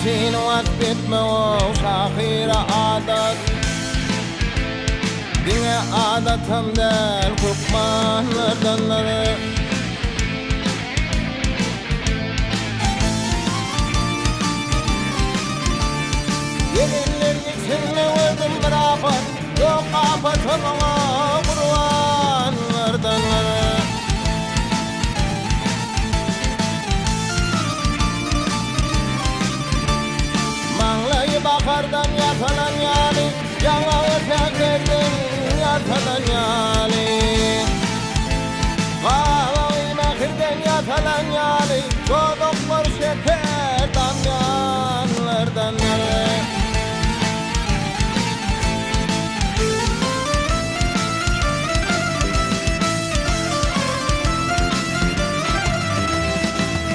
عايشين وقت وشاخيرة عادت دنيا عادت همدا الكفمان لردنر يلي سن وردن برافت يوقافت همغا قروان لردنر bakardan yatalan yani Yanağı tekerden yatalan yani Bağlayı mekirden yatalan yani Çocuklar şeker damyanlardan yani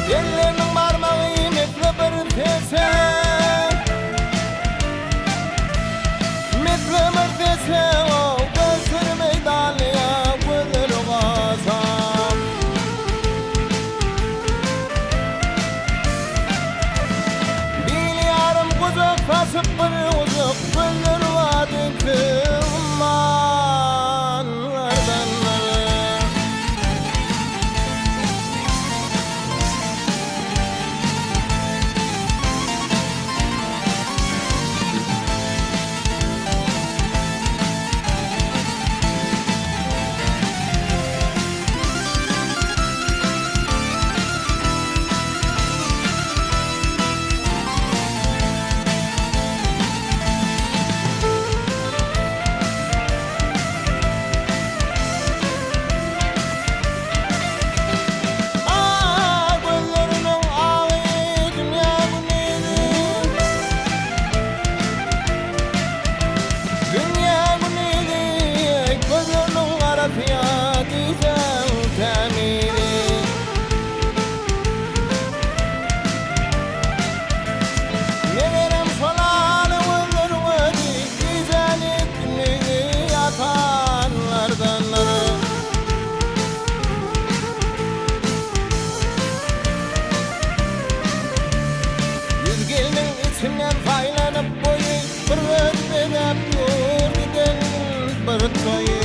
Ellerinin parmağı imetli bir tese Sıpır uzak fındır vadin kılmanlardan İçimden faylanıp boyu bir ödmenep dur giden bir toyu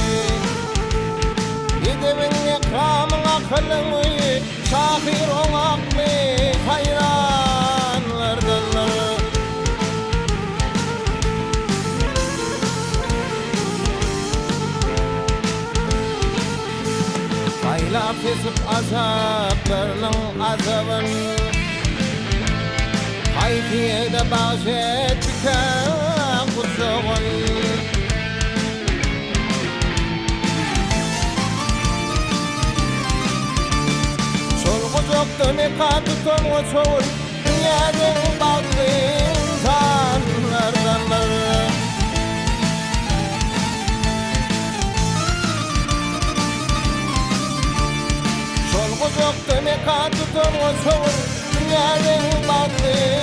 Gidemin ekramın akılın uyu şahir oğaklı hayranlardan Faylap esip azaplarının azabın Hayfiyede bahşet tüken kutsuğun Solguzuktu mekat tutun uçuğun Dünyanın bağlı insanlardan Solguzuktu mekat tutun uçuğun Dünyanın bağlı